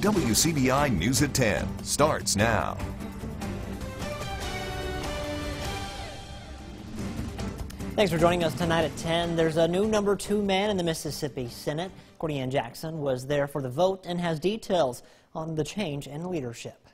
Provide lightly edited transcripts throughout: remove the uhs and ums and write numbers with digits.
WCBI News at 10 starts now. Thanks for joining us tonight at 10. There's a new number 2 man in the Mississippi Senate. Courtney Jackson was there for the vote and has details on the change in leadership.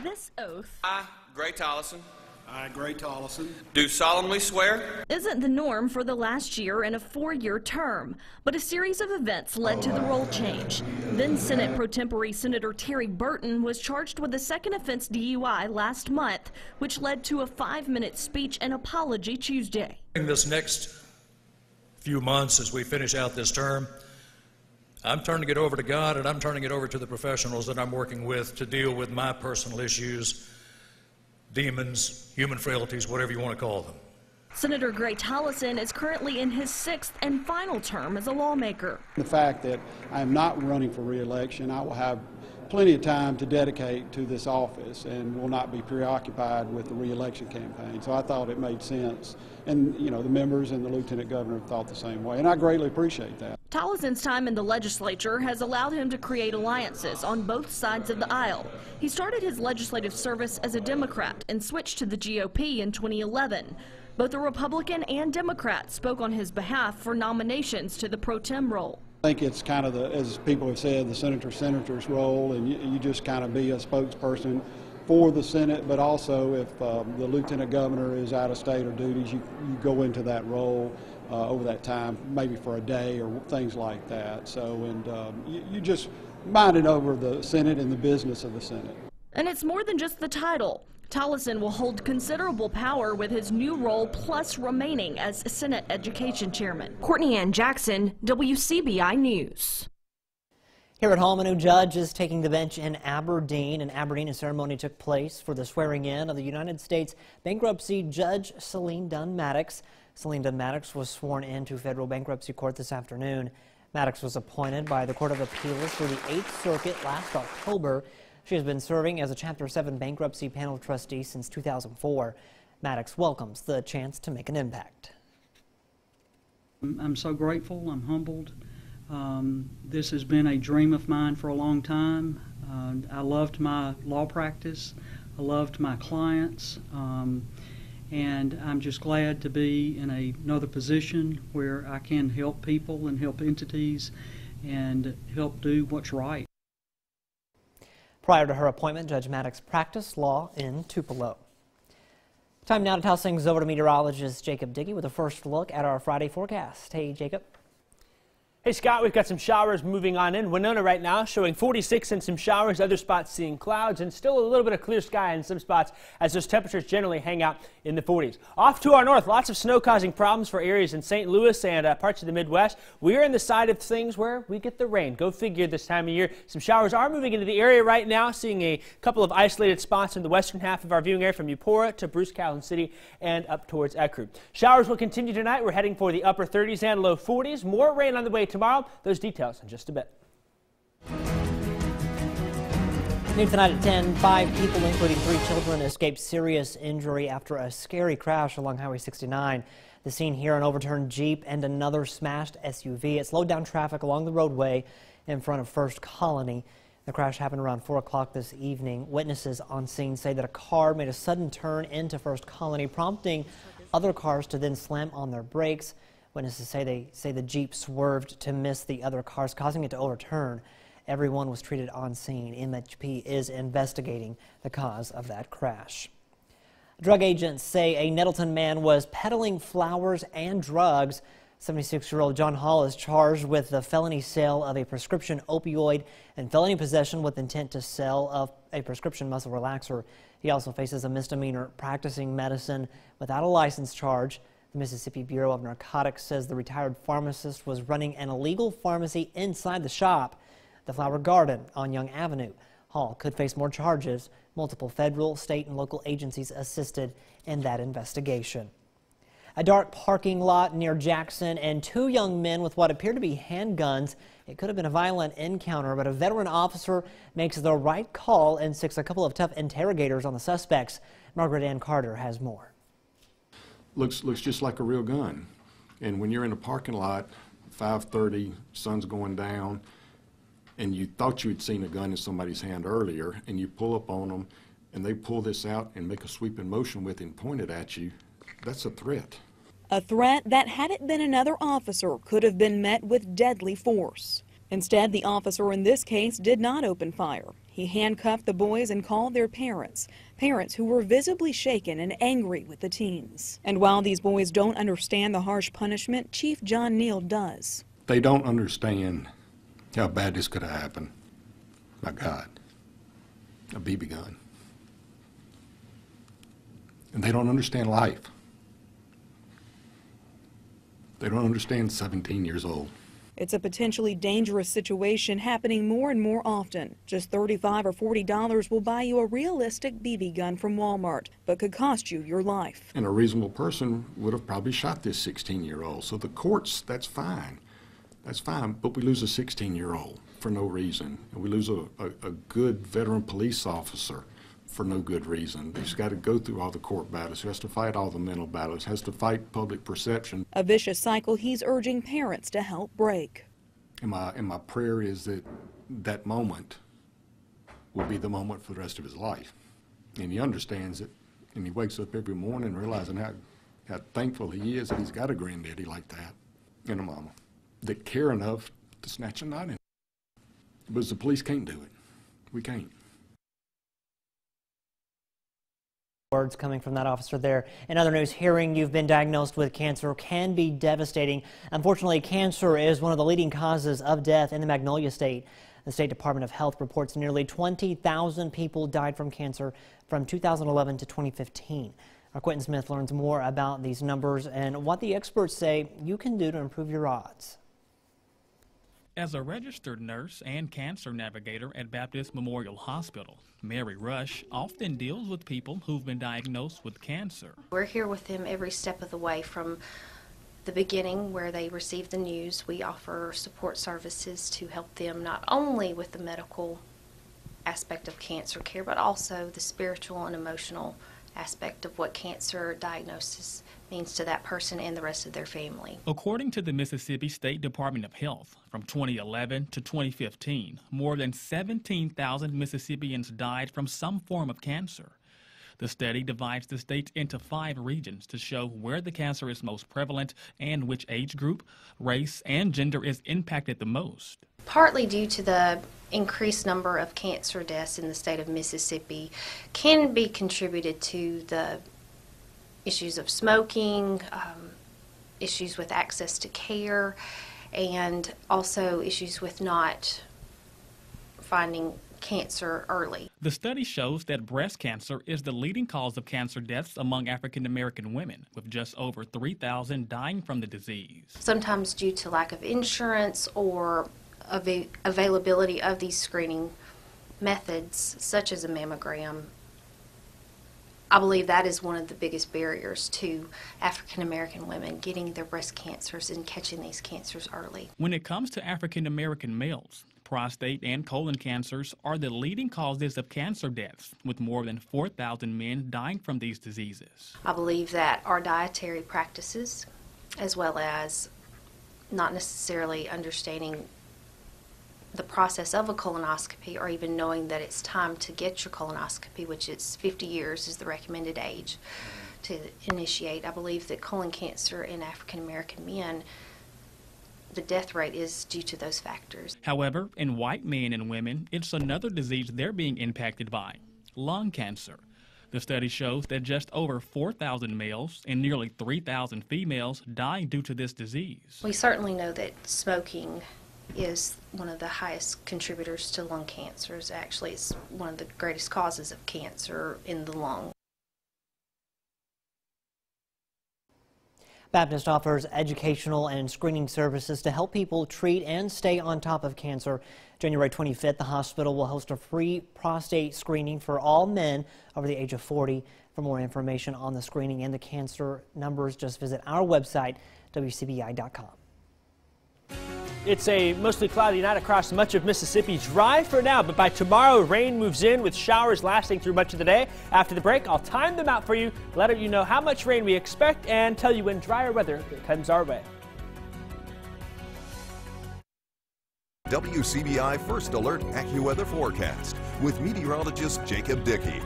This oath, I, Gray Tollison, I, Gray Tollison, do solemnly swear, isn't the norm for the last year in a 4-year term, but a series of events led to the role change. Then Senate pro tempore Senator Terry Burton was charged with a second offense DUI last month, which led to a 5-minute speech and apology Tuesday. In this next few months, as we finish out this term, I'm turning it over to God, and I'm turning it over to the professionals that I'm working with to deal with my personal issues, demons, human frailties, whatever you want to call them. Senator Gray Tollison is currently in his 6th and final term as a lawmaker. the fact that I am not running for re-election, I will have plenty of time to dedicate to this office and will not be preoccupied with the re-election campaign. So I thought it made sense. And, you know, the members and the lieutenant governor thought the same way, and I greatly appreciate that. Tollison's time in the legislature has allowed him to create alliances on both sides of the aisle. He started his legislative service as a Democrat and switched to the GOP in 2011. Both the Republican and Democrat spoke on his behalf for nominations to the pro tem role. I think it's kind of, as people have said, the senator's role, and you just kind of be a spokesperson for the Senate, but also if the lieutenant governor is out of state or duties, you go into that role over that time, maybe for a day or things like that. So, and you just minding over the Senate and the business of the Senate. And it's more than just the title. Tollison will hold considerable power with his new role, plus remaining as Senate Education Chairman. Courtney Ann Jackson, WCBI News. Here at home, a new judge is taking the bench in Aberdeen. In Aberdeen, a ceremony took place for the swearing in of the United States bankruptcy judge Celine Dunn Maddox. Celine Dunn Maddox was sworn into federal bankruptcy court this afternoon. Maddox was appointed by the Court of Appeals for the 8th Circuit last October. She has been serving as a Chapter 7 bankruptcy panel trustee since 2004. Maddox welcomes the chance to make an impact. I'm so grateful. I'm humbled. This has been a dream of mine for a long time. I loved my law practice. I loved my clients. And I'm just glad to be in another position where I can help people and help entities and help do what's right. Prior to her appointment, Judge Maddox practiced law in Tupelo. Time now to toss things over to meteorologist Jacob Dickey with a first look at our Friday forecast. Hey, Jacob. Hey, Scott, we've got some showers moving on in. Winona right now showing 46 and some showers. Other spots seeing clouds and still a little bit of clear sky in some spots as those temperatures generally hang out in the 40s. Off to our north, lots of snow causing problems for areas in St. Louis and parts of the Midwest. We're in the side of things where we get the rain. Go figure this time of year. Some showers are moving into the area right now, seeing a couple of isolated spots in the western half of our viewing area from Eupora to Bruce Calhoun City and up towards Ecru. Showers will continue tonight. We're heading for the upper 30s and low 40s. More rain on the way tomorrow. Those details in just a bit. New tonight at 10, 5 people, including 3 children, escaped serious injury after a scary crash along Highway 69. The scene here, an overturned Jeep and another smashed SUV. It slowed down traffic along the roadway in front of First Colony. The crash happened around 4 o'clock this evening. Witnesses on scene say that a car made a sudden turn into First Colony, prompting other cars to then slam on their brakes. Witnesses say the Jeep swerved to miss the other cars, causing it to overturn. Everyone was treated on scene. MHP is investigating the cause of that crash. Drug agents say a Nettleton man was peddling flowers and drugs. 76-year-old John Hall is charged with the felony sale of a prescription opioid and felony possession with intent to sell a prescription muscle relaxer. He also faces a misdemeanor practicing medicine without a license charge. The Mississippi Bureau of Narcotics says the retired pharmacist was running an illegal pharmacy inside the shop, the Flower Garden on Young Avenue. Hall could face more charges. Multiple federal, state, and local agencies assisted in that investigation. A dark parking lot near Jackson and 2 young men with what appear to be handguns. It could have been a violent encounter, but a veteran officer makes the right call and sticks a couple of tough interrogators on the suspects. Margaret Ann Carter has more. Looks just like a real gun. And when you're in a parking lot, 5:30, sun's going down, and you thought you'd seen a gun in somebody's hand earlier, and you pull up on them, and they pull this out and make a sweeping motion with it and point it at you, that's a threat. A threat that, had it been another officer, could have been met with deadly force. Instead, the officer in this case did not open fire. He handcuffed the boys and called their parents who were visibly shaken and angry with the teens. And while these boys don't understand the harsh punishment, Chief John Neal does. They don't understand how bad this could have happened. My God, a BB gun. And they don't understand life. They don't understand 17 years old. It's a potentially dangerous situation happening more and more often. Just $35 or $40 will buy you a realistic BB gun from Walmart, but could cost you your life. And a reasonable person would have probably shot this 16-year-old. So the courts, that's fine. That's fine, but we lose a 16-year-old for no reason. And we lose a good veteran police officer for no good reason. He's got to go through all the court battles. He has to fight all the mental battles. Has to fight public perception. A vicious cycle he's urging parents to help break. And my prayer is that that moment will be the moment for the rest of his life. And he understands it, and he wakes up every morning realizing how thankful he is that he's got a granddaddy like that and a mama that care enough to snatch a knife in. But the police can't do it. We can't. Words coming from that officer there. In other news, hearing you've been diagnosed with cancer can be devastating. Unfortunately, cancer is one of the leading causes of death in the Magnolia State. The State Department of Health reports nearly 20,000 people died from cancer from 2011 to 2015. Our Quentin Smith learns more about these numbers and what the experts say you can do to improve your odds. As a registered nurse and cancer navigator at Baptist Memorial Hospital, Mary Rush often deals with people who've been diagnosed with cancer. We're here with them every step of the way from the beginning where they receive the news. We offer support services to help them not only with the medical aspect of cancer care, but also the spiritual and emotional aspect of what cancer diagnosis means to that person and the rest of their family. According to the Mississippi State Department of Health, from 2011 to 2015, more than 17,000 Mississippians died from some form of cancer. The study divides the state into 5 regions to show where the cancer is most prevalent and which age group, race, and gender is impacted the most. Partly due to the increased number of cancer deaths in the state of Mississippi can be contributed to the issues of smoking, issues with access to care, and also issues with not finding cancer early. The study shows that breast cancer is the leading cause of cancer deaths among African American women, with just over 3,000 dying from the disease. Sometimes due to lack of insurance or availability of these screening methods, such as a mammogram. I believe that is one of the biggest barriers to African American women getting their breast cancers and catching these cancers early. When it comes to African American males, prostate and colon cancers are the leading causes of cancer deaths, with more than 4,000 men dying from these diseases. I believe that our dietary practices, as well as not necessarily understanding the process of a colonoscopy, or even knowing that it's time to get your colonoscopy, which is 50 years is the recommended age to initiate. I believe that colon cancer in African American men, the death rate is due to those factors. However, in white men and women, it's another disease they're being impacted by, lung cancer. The study shows that just over 4,000 males and nearly 3,000 females die due to this disease. We certainly know that smoking is one of the highest contributors to lung cancers. Actually, it's one of the greatest causes of cancer in the lung. Baptist offers educational and screening services to help people treat and stay on top of cancer. January 25th, the hospital will host a free prostate screening for all men over the age of 40. For more information on the screening and the cancer numbers, just visit our website, WCBI.com. It's a mostly cloudy night across much of Mississippi. Dry for now, but by tomorrow, rain moves in with showers lasting through much of the day. After the break, I'll time them out for you, let you know how much rain we expect, and tell you when drier weather comes our way. WCBI First Alert AccuWeather forecast with meteorologist Jacob Dickey.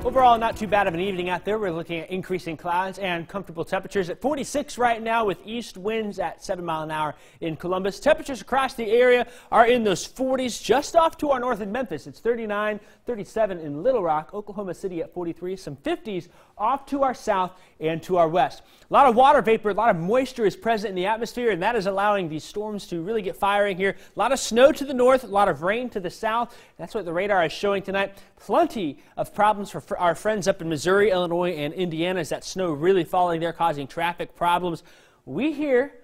Overall, not too bad of an evening out there. We're looking at increasing clouds and comfortable temperatures at 46 right now with east winds at 7 miles an hour in Columbus. Temperatures across the area are in those 40s just off to our north in Memphis. It's 39, 37 in Little Rock, Oklahoma City at 43, some 50s off to our south and to our west. A lot of water vapor, a lot of moisture is present in the atmosphere, and that is allowing these storms to really get firing here. A lot of snow to the north, a lot of rain to the south. That's what the radar is showing tonight. Plenty of problems for our friends up in Missouri, Illinois, and Indiana as that snow really falling there, causing traffic problems. We here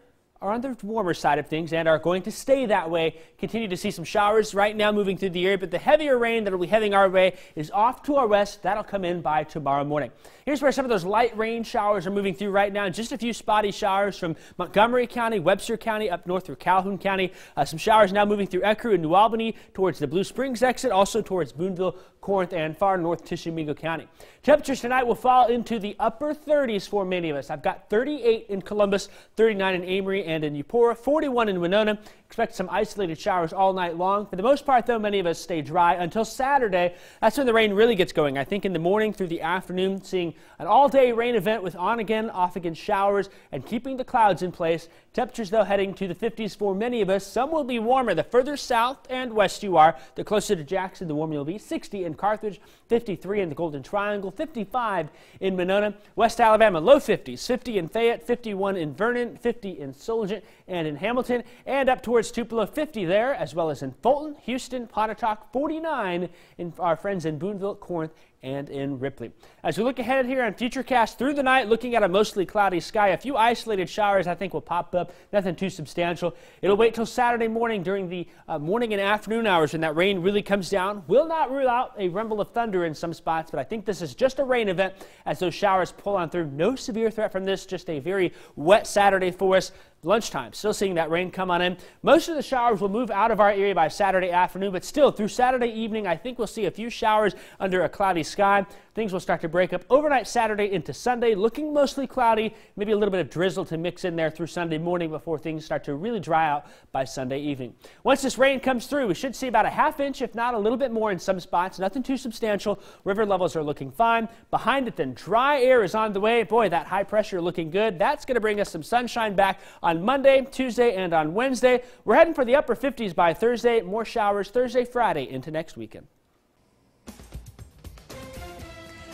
are on the warmer side of things and are going to stay that way. Continue to see some showers right now moving through the area, but the heavier rain that will be heading our way is off to our west. That'll come in by tomorrow morning. Here's where some of those light rain showers are moving through right now. Just a few spotty showers from Montgomery County, Webster County, up north through Calhoun County. Some showers now moving through Ecru and New Albany towards the Blue Springs exit, also towards Boonville, Corinth, and far north Tishomingo County. Temperatures tonight will fall into the upper 30s for many of us. I've got 38 in Columbus, 39 in Amory and in Eupora, 41 in Winona. Expect some isolated showers all night long. For the most part, though, many of us stay dry until Saturday. That's when the rain really gets going. I think in the morning through the afternoon, seeing an all-day rain event with on-again, off-again showers and keeping the clouds in place. Temperatures, though, heading to the 50s for many of us. Some will be warmer the further south and west you are. The closer to Jackson, the warmer you'll be. 60 in Carthage, 53 in the Golden Triangle, 55 in Monona. West Alabama, low 50s, 50 in Fayette, 51 in Vernon, 50 in Solent and in Hamilton, and up towards Tupelo, 50 there, as well as in Fulton, Houston, Pontotoc, 49 in our friends in Boonville, Corinth, and in Ripley. As we look ahead here on Futurecast through the night, looking at a mostly cloudy sky, a few isolated showers I think will pop up, nothing too substantial. It'll wait till Saturday morning during the morning and afternoon hours when that rain really comes down. Will not rule out a rumble of thunder in some spots, but I think this is just a rain event as those showers pull on through. No severe threat from this, just a very wet Saturday for us. Lunchtime, still seeing that rain come on in. Most of the showers will move out of our area by Saturday afternoon, but still through Saturday evening, I think we'll see a few showers under a cloudy sky. Things will start to break up overnight Saturday into Sunday, looking mostly cloudy, maybe a little bit of drizzle to mix in there through Sunday morning before things start to really dry out by Sunday evening. Once this rain comes through, we should see about a ½ inch, if not a little bit more in some spots. Nothing too substantial. River levels are looking fine. Behind it then, dry air is on the way. Boy, that high pressure looking good. That's going to bring us some sunshine back on Monday, Tuesday, and on Wednesday. We're heading for the upper 50s by Thursday. More showers Thursday, Friday into next weekend.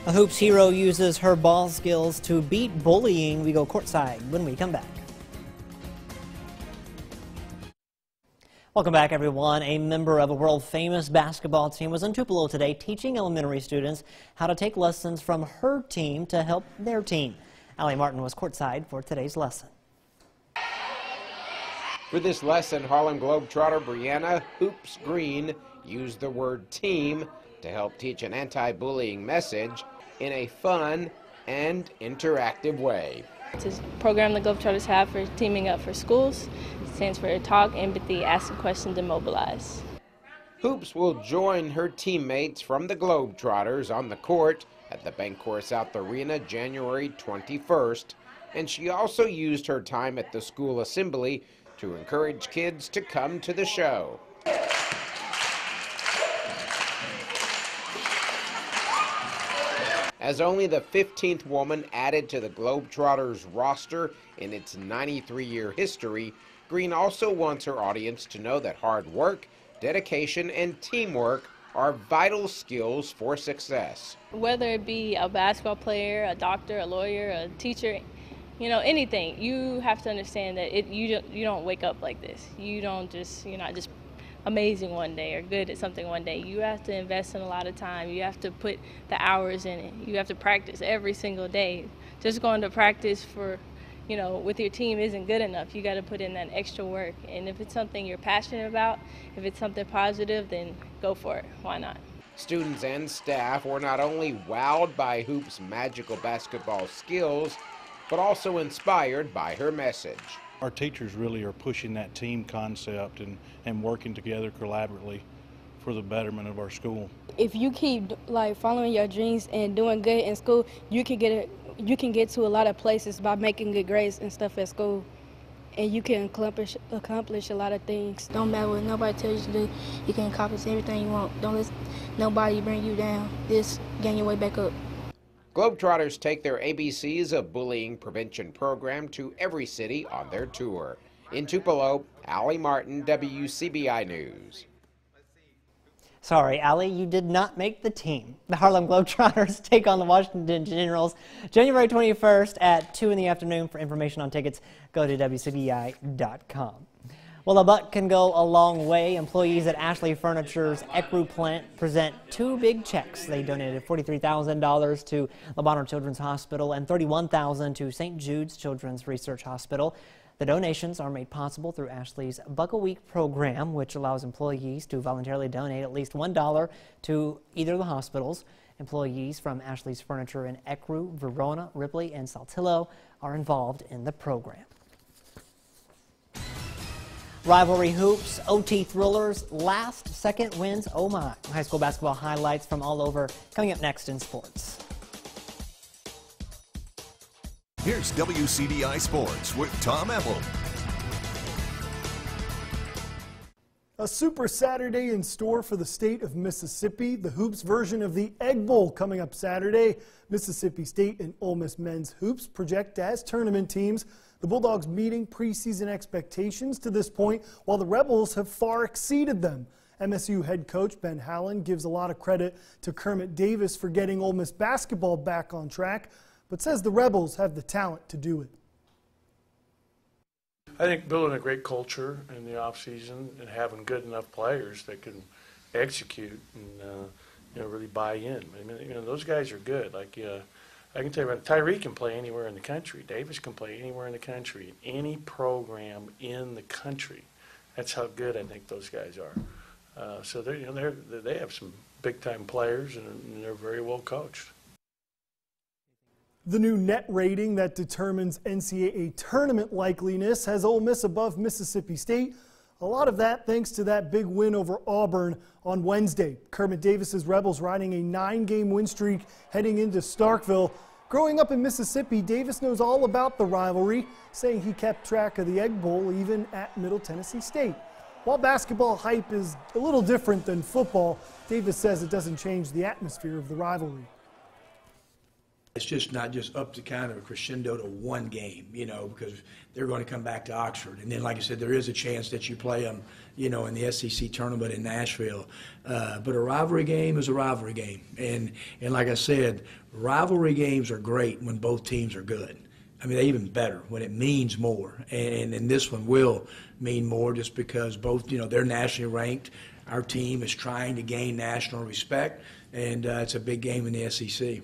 A hoops hero uses her ball skills to beat bullying. We go courtside when we come back. Welcome back, everyone. A member of a world-famous basketball team was in Tupelo today teaching elementary students how to take lessons from her team to help their team. Allie Martin was courtside for today's lesson. For this lesson, Harlem Globetrotter Brianna Hoops Green used the word team to help teach an anti-bullying message in a fun and interactive way. It's a program the Globetrotters have for teaming up for schools. It stands for Talk, Empathy, Ask Questions, and Mobilize. Hoops will join her teammates from the Globetrotters on the court at the Bancorp South Arena January 21st, and she also used her time at the school assembly to encourage kids to come to the show. As only the 15th woman added to the Globetrotters roster in its 93-year history, Green also wants her audience to know that hard work, dedication, and teamwork are vital skills for success. Whether it be a basketball player, a doctor, a lawyer, a teacher, you know, anything, you have to understand that you don't wake up like this. You're not just amazing one day or good at something one day. You have to invest in a lot of time. You have to put the hours in it. You have to practice every single day. Just going to practice for, with your team isn't good enough. You got to put in that extra work. And if it's something you're passionate about, if it's something positive, then go for it. Why not? Students and staff were not only wowed by Hoop's magical basketball skills, but also inspired by her message. Our teachers really are pushing that team concept and working together collaboratively for the betterment of our school. If you keep following your dreams and doing good in school, you can get to a lot of places by making good grades and stuff at school. and you can accomplish a lot of things. Don't matter what nobody tells you to do, you can accomplish everything you want. Don't let nobody bring you down. Just gain your way back up. Globetrotters take their ABCs of Bullying Prevention program to every city on their tour. In Tupelo, Allie Martin, WCBI News. Sorry, Allie, you did not make the team. The Harlem Globetrotters take on the Washington Generals January 21st at 2 in the afternoon. For information on tickets, go to WCBI.com. Well, a buck can go a long way. Employees at Ashley Furniture's Ecru plant present two big checks. They donated $43,000 to Labonte Children's Hospital and $31,000 to St. Jude's Children's Research Hospital. The donations are made possible through Ashley's Buck a Week program, which allows employees to voluntarily donate at least $1 to either of the hospitals. Employees from Ashley's Furniture in Ecru, Verona, Ripley, and Saltillo are involved in the program. Rivalry hoops, OT thrillers, last-second wins, oh my. High school basketball highlights from all over coming up next in sports. Here's WCBI Sports with Tom Emmel. A Super Saturday in store for the state of Mississippi. The Hoops version of the Egg Bowl coming up Saturday. Mississippi State and Ole Miss men's hoops project as tournament teams. The Bulldogs meeting preseason expectations to this point, while the Rebels have far exceeded them. MSU head coach Ben Howland gives a lot of credit to Kermit Davis for getting Ole Miss basketball back on track, but says the Rebels have the talent to do it. I think building a great culture in the offseason and having good enough players that can execute and really buy in. I mean, those guys are good. Like I can tell you, Tyree can play anywhere in the country. Davis can play anywhere in the country. Any program in the country. That's how good I think those guys are. So they have some big time players and they're very well coached. The new net rating that determines NCAA tournament likeliness has Ole Miss above Mississippi State. A lot of that thanks to that big win over Auburn on Wednesday. Kermit Davis's Rebels riding a 9-game win streak heading into Starkville. Growing up in Mississippi, Davis knows all about the rivalry, saying he kept track of the Egg Bowl even at Middle Tennessee State. While basketball hype is a little different than football, Davis says it doesn't change the atmosphere of the rivalry. It's just not just up to kind of a crescendo to one game, because they're going to come back to Oxford. And then, like I said, there is a chance that you play them, in the SEC tournament in Nashville. But a rivalry game is a rivalry game. And like I said, rivalry games are great when both teams are good. I mean, they're even better when it means more. And this one will mean more just because both, they're nationally ranked. Our team is trying to gain national respect, and it's a big game in the SEC.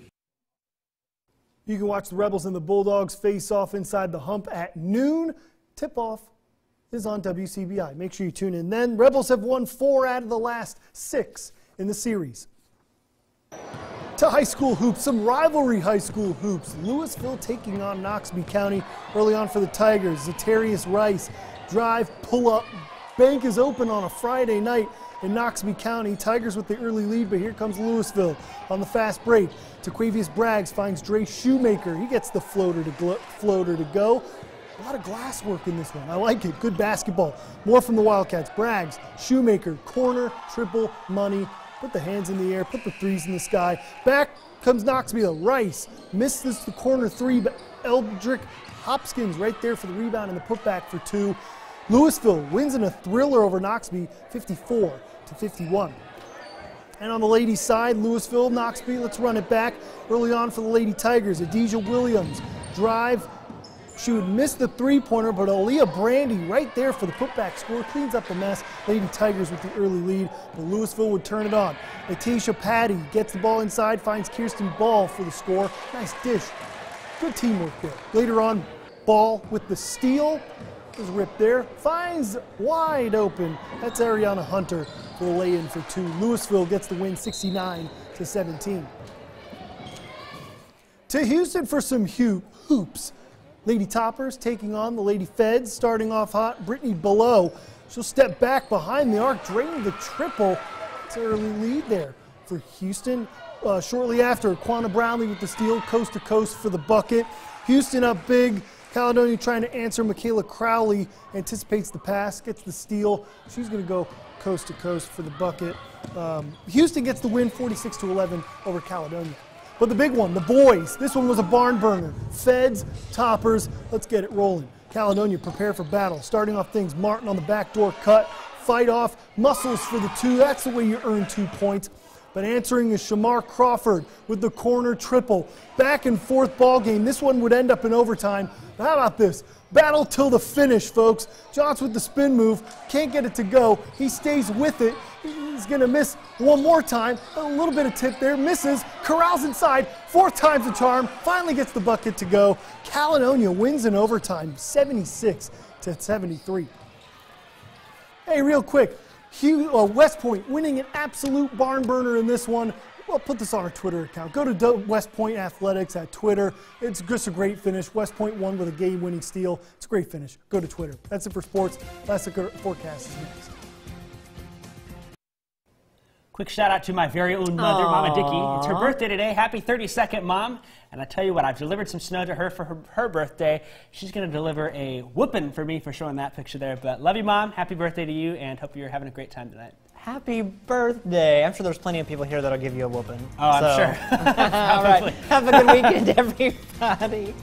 You can watch the Rebels and the Bulldogs face off inside the Hump at noon. Tip-off is on WCBI. Make sure you tune in then. Rebels have won 4 out of the last 6 in the series. To high school hoops, some rivalry high school hoops. Louisville taking on Knoxville County early on for the Tigers. Zatarius Rice, drive, pull up. Bank is open on a Friday night in Knoxville County. Tigers with the early lead, but here comes Louisville on the fast break. Taquavius Braggs finds Dre Shoemaker. He gets the floater to go. A lot of glass work in this one. I like it. Good basketball. More from the Wildcats. Braggs, Shoemaker, corner, triple, money. Put the hands in the air, put the threes in the sky. Back comes Knoxville. Rice misses the corner 3, but Eldrick Hopkins right there for the rebound and the putback for 2. Louisville wins in a thriller over Knoxville, 54-51. And on the ladies' side, Louisville, Knoxville, let's run it back. Early on for the Lady Tigers, Adijah Williams, drive. She would miss the three-pointer, but Aaliyah Brandy right there for the putback score, cleans up the mess. Lady Tigers with the early lead, but Louisville would turn it on. Natasha Patty gets the ball inside, finds Kirsten Ball for the score. Nice dish. Good teamwork there. Later on, Ball with the steal. Was ripped there, finds wide open. That's Ariana Hunter for the lay-in for 2. Louisville gets the win 69-17. To Houston for some hoops. Lady Toppers taking on the Lady Feds, starting off hot. Brittany Below, she'll step back behind the arc, drain the triple. It's an early lead there for Houston. Shortly after, Quanah Brownlee with the steal, coast to coast for the bucket. Houston up big. Caledonia trying to answer. Michaela Crowley anticipates the pass, gets the steal. She's going to go coast to coast for the bucket. Houston gets the win 46-11 over Caledonia. But the big one, the boys, this one was a barn burner. Feds, toppers, let's get it rolling. Caledonia prepare for battle. Starting off things, Martin on the backdoor cut, fight off, muscles for the two. That's the way you earn 2 points. But answering is Shamar Crawford with the corner triple. Back and forth ball game. This one would end up in overtime. But how about this? Battle till the finish, folks. Johnson with the spin move, can't get it to go. He stays with it. He's going to miss one more time. A little bit of tip there. Misses. Corrals inside. 4th time's the charm. Finally gets the bucket to go. Caledonia wins in overtime, 76-73. Hey, real quick. West Point winning an absolute barn burner in this one. We'll put this on our Twitter account. Go to West Point Athletics at Twitter. It's just a great finish. West Point won with a game-winning steal. It's a great finish. Go to Twitter. That's it for sports. Last Look Forecast is next. Quick shout out to my very own mother, Mama Dickie. It's her birthday today. Happy 32nd, Mom. And I tell you what, I've delivered some snow to her for her birthday. She's going to deliver a whooping for me for showing that picture there. But love you, Mom. Happy birthday to you, and hope you're having a great time tonight. Happy birthday. I'm sure there's plenty of people here that'll give you a whooping. Oh, I'm sure. All right. Have a good weekend, everybody.